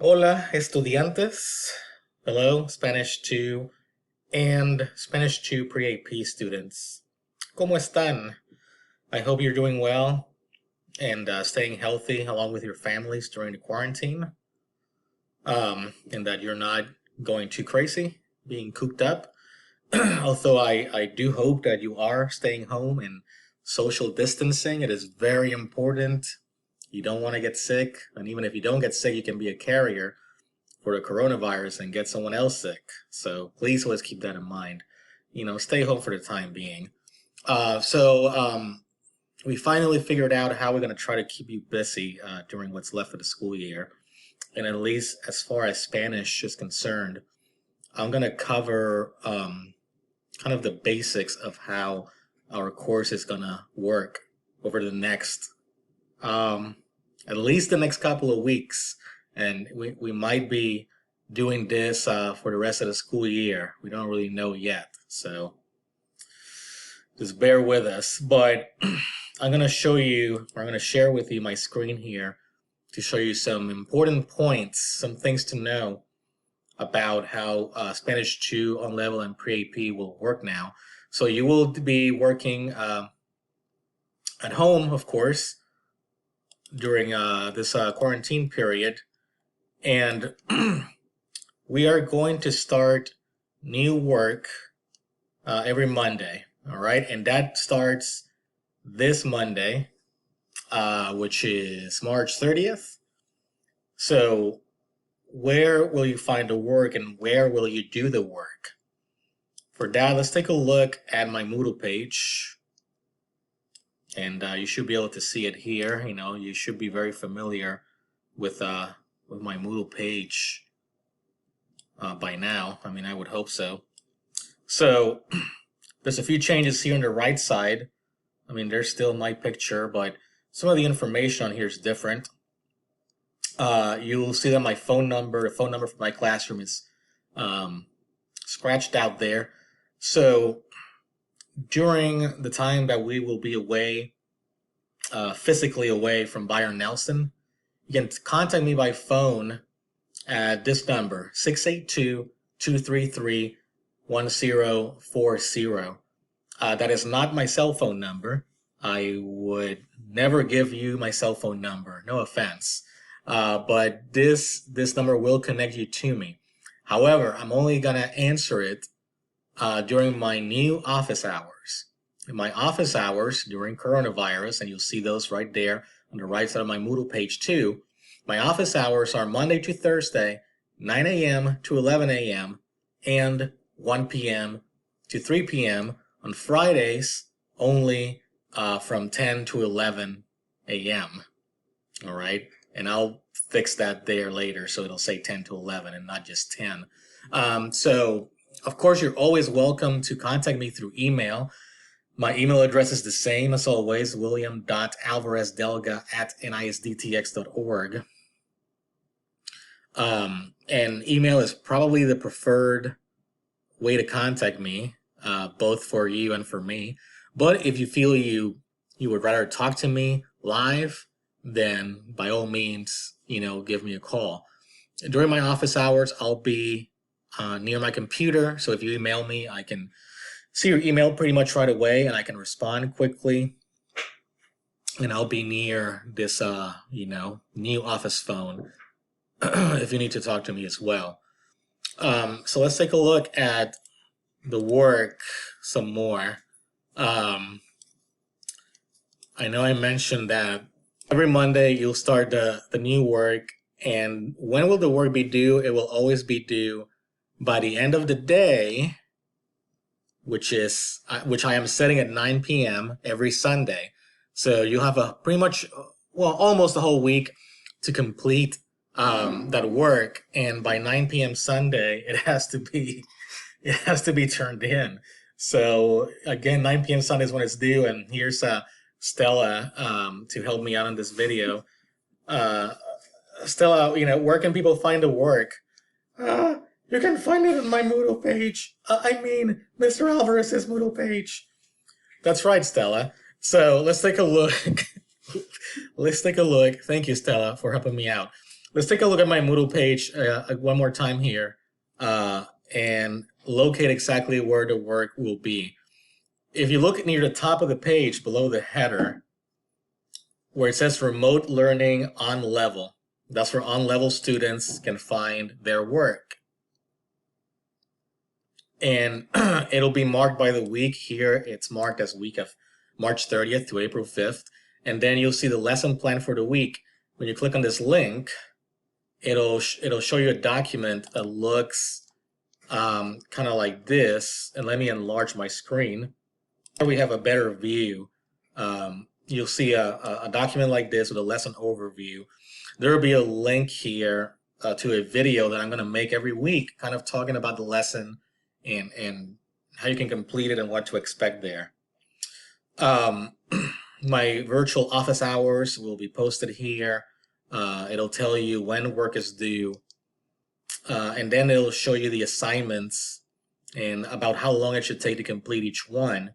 Hola, estudiantes. Hello, Spanish 2 and Spanish 2 pre-AP students. ¿Cómo están? I hope you're doing well and staying healthy along with your families during the quarantine. And that you're not going too crazy, being cooped up. Although I do hope that you are staying home and social distancing. It is very important. You don't want to get sick. And even if you don't get sick, you can be a carrier for the coronavirus and get someone else sick. So please always keep that in mind. Stay home for the time being. So we finally figured out how we're going to try to keep you busy during what's left of the school year. And at least as far as Spanish is concerned, I'm going to cover kind of the basics of how our course is going to work over the next, at least the next couple of weeks. And we might be doing this for the rest of the school year. We don't really know yet. So just bear with us. But I'm going to share with you my screen here to show you some important points, some things to know about how Spanish 2 on level and pre-AP will work now. So you will be working at home, of course, during this quarantine period. And we are going to start new work every Monday, all right? And that starts this Monday, which is March 30th. So where will you find the work and where will you do the work? For that, let's take a look at my Moodle page. And you should be able to see it here. You should be very familiar with my Moodle page by now. I mean, I would hope so. So there's a few changes here on the right side. I mean, there's still my picture, but some of the information on here is different. You'll see that my phone number, the phone number for my classroom is scratched out there. So during the time that we will be away, physically away from Byron Nelson, you can contact me by phone at this number, 682-233-1040. That is not my cell phone number. I would never give you my cell phone number, no offense. But this number will connect you to me. However, I'm only gonna answer it during my new office hours. In my office hours during coronavirus, and you'll see those right there on the right side of my Moodle page too. My office hours are Monday to Thursday, 9 a.m. to 11 a.m. and 1 p.m. to 3 p.m. On Fridays, only from 10 to 11 a.m. All right, and I'll fix that there later, so it'll say 10 to 11 and not just 10. So, of course, you're always welcome to contact me through email. My email address is the same as always, william.alvarezdelga@nisdtx.org. And email is probably the preferred way to contact me, both for you and for me. But if you feel you would rather talk to me live, then by all means, give me a call. During my office hours, I'll be near my computer. So if you email me, I can see your email pretty much right away and I can respond quickly. And I'll be near this, new office phone if you need to talk to me as well. So let's take a look at the work some more. I know I mentioned that every Monday you'll start the new work, and when will the work be due? It will always be due by the end of the day, which I am setting at 9 p.m. every Sunday. So you'll have almost a whole week to complete that work, and by 9 p.m. Sunday it has to be turned in. So again, 9 p.m. Sunday is when it's due, and here's Stella to help me out on this video. Stella, where can people find the work? You can find it on my Moodle page. Mr. Alvarez's Moodle page. That's right, Stella. So let's take a look. Thank you, Stella, for helping me out. Let's take a look at my Moodle page one more time here and locate exactly where the work will be. If you look near the top of the page below the header, where it says remote learning on level, that's where on level students can find their work. And it'll be marked by the week. Here it's marked as week of March 30th to April 5th. And then you'll see the lesson plan for the week. When you click on this link, it'll show you a document that looks kind of like this. And let me enlarge my screen. Here we have a better view. You'll see a document like this with a lesson overview. There will be a link here to a video that I'm going to make every week, kind of talking about the lesson and how you can complete it and what to expect there. My virtual office hours will be posted here. It'll tell you when work is due, and then it'll show you the assignments and about how long it should take to complete each one.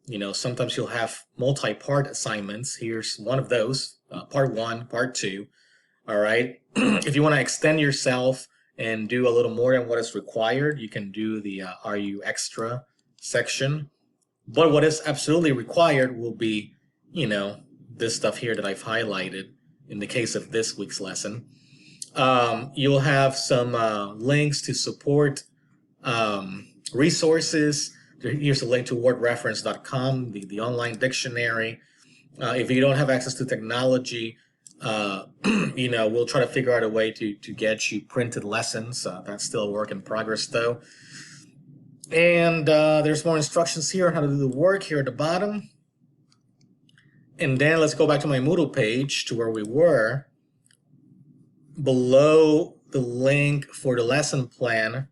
You know, sometimes you'll have multi-part assignments. Here's one of those, part 1, part 2. All right. If you want to extend yourself and do a little more than what is required, you can do the Are You Extra section. But what is absolutely required will be, you know, this stuff here that I've highlighted in the case of this week's lesson. You'll have some links to support resources. Here's a link to wordreference.com, the online dictionary. If you don't have access to technology, you know, we'll try to figure out a way to get you printed lessons. That's still a work in progress, though. And there's more instructions here on how to do the work here at the bottom. And then let's go back to my Moodle page to where we were. Below the link for the lesson plan,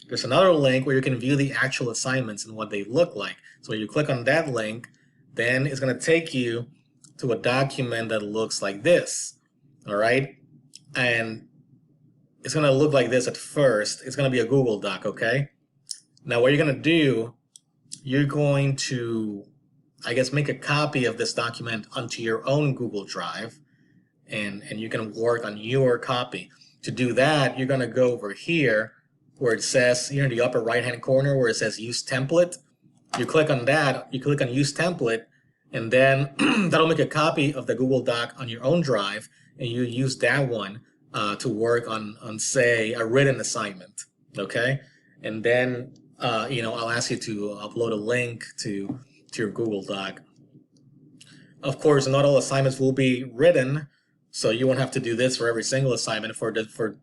there's another link where you can view the actual assignments and what they look like. So when you click on that link, then it's going to take you to a document that looks like this. All right. And it's going to look like this at first. It's going to be a Google Doc. Okay. Now what you're going to do, you're going to, I guess, make a copy of this document onto your own Google Drive, and you can work on your copy. To do that, you're going to go over here where it says, here in the upper right hand corner where it says use template. You click on that, you click on use template, and then that'll make a copy of the Google Doc on your own drive, and you use that one to work on say a written assignment. Okay. And then you know, I'll ask you to upload a link to your Google Doc. Of course, not all assignments will be written, so you won't have to do this for every single assignment. For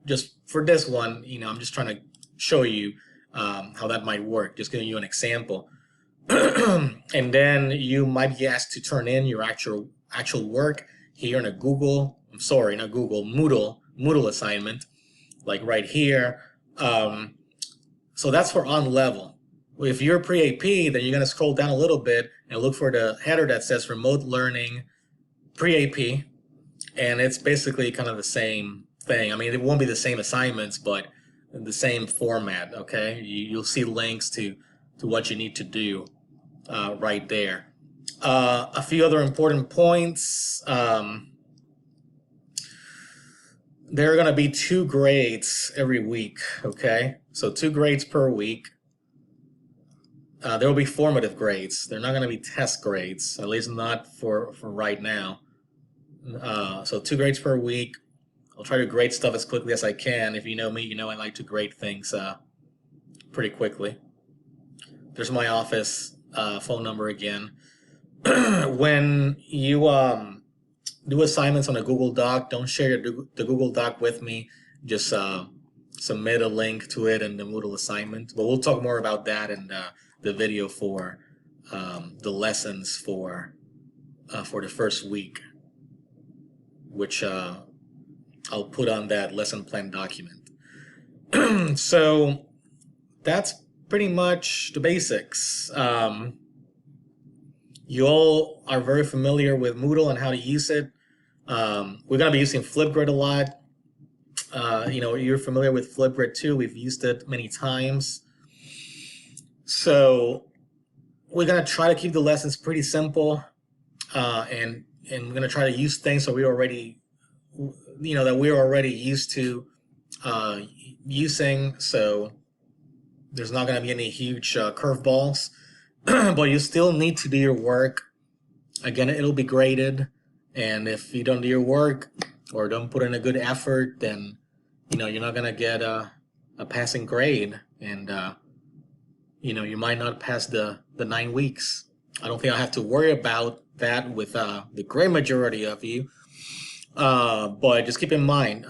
this one, you know, I'm just trying to show you how that might work. Just giving you an example. And then you might be asked to turn in your actual work here in a Moodle assignment, like right here. So that's for on level. If you're pre-AP, then you're going to scroll down a little bit and look for the header that says remote learning pre-AP. And it's basically kind of the same thing. I mean, it won't be the same assignments, but the same format, okay? You'll see links to what you need to do right there. A few other important points. There are going to be 2 grades every week, okay? So 2 grades per week. There will be formative grades. They're not going to be test grades, at least not for right now. So 2 grades per week. I'll try to grade stuff as quickly as I can. If you know me, you know I like to grade things pretty quickly. There's my office phone number again. When you do assignments on a Google Doc, don't share the Google Doc with me. Just submit a link to it in the Moodle assignment. But we'll talk more about that in the video for the lessons for the first week, which I'll put on that lesson plan document. So that's pretty much the basics. You all are very familiar with Moodle and how to use it. We're going to be using Flipgrid a lot. You know, you're familiar with Flipgrid too. We've used it many times. So we're going to try to keep the lessons pretty simple, and we're going to try to use things that that we're already used to using, so there's not going to be any huge curveballs. But you still need to do your work. Again, it'll be graded, and if you don't do your work or don't put in a good effort, then you're not going to get a passing grade, and you might not pass the 9 weeks. I don't think I have to worry about that with the great majority of you. But just keep in mind,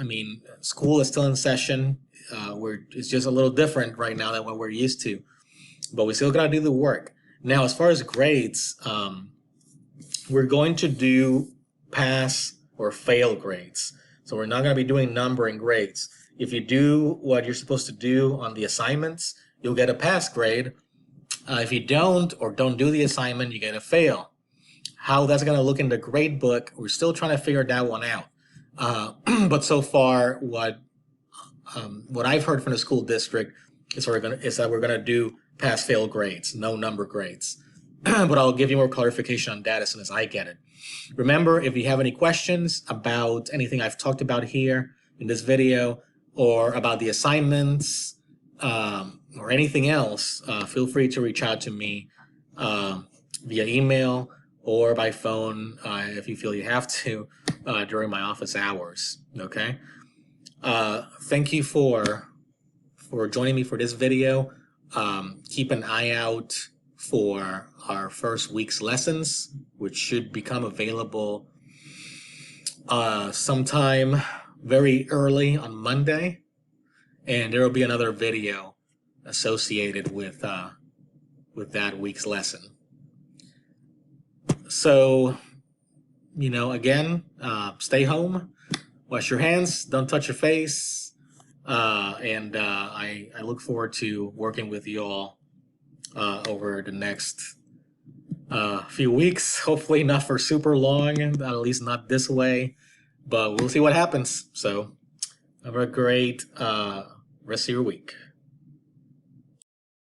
school is still in session. It's just a little different right now than what we're used to, but we still gotta do the work. Now, as far as grades, we're going to do pass or fail grades. So we're not gonna be doing numbering grades. If you do what you're supposed to do on the assignments, you'll get a pass grade. If you don't do the assignment, you get a fail. How that's going to look in the grade book, we're still trying to figure that one out. But so far, what I've heard from the school district is that we're going to do pass-fail grades, no number grades. But I'll give you more clarification on that as soon as I get it. Remember, if you have any questions about anything I've talked about here in this video, or about the assignments, or anything else, feel free to reach out to me via email or by phone if you feel you have to during my office hours. Okay. Thank you for joining me for this video. Keep an eye out for our first week's lessons, which should become available sometime very early on Monday, and there will be another video associated with that week's lesson. So, again, stay home, wash your hands, don't touch your face, and I look forward to working with you all over the next few weeks. Hopefully not for super long, at least not this way, but we'll see what happens. So have a great rest of your week.